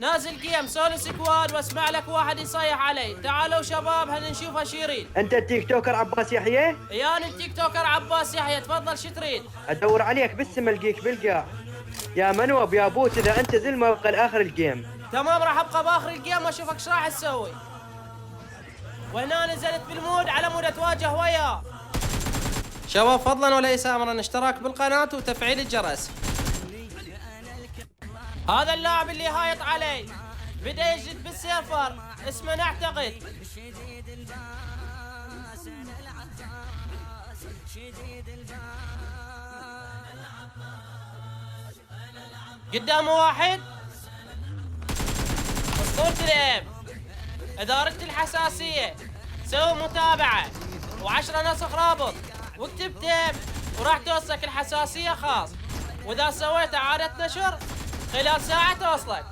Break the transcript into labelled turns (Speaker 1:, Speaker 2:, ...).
Speaker 1: نازل جيم سولو سكواد واسمع لك واحد يصيح علي. تعالوا شباب هل نشوفها شيرين.
Speaker 2: انت التيك توكر عباس يحيى؟
Speaker 1: انا التيك توكر عباس يحيى، تفضل شو تريد؟
Speaker 2: ادور عليك بس ما القيك بالقاع. يا منوب يا بوت اذا انت زل ما بقى لاخر الجيم.
Speaker 1: تمام راح ابقى باخر الجيم واشوفك ايش راح تسوي. وهنا نزلت بالمود على مود اتواجه وياه. شباب فضلا وليس امرا اشتراك بالقناة وتفعيل الجرس. هذا اللاعب اللي هايط علي بدأ يجد بالسيرفر، اسمه نعتقد. قدامه واحد اسطورة الايم. اذا اردت الحساسية سوي متابعة و10 نسخ رابط واكتب تيم وراح توصلك الحساسية خاص، واذا سويت اعادة نشر خلال ساعة توصلك.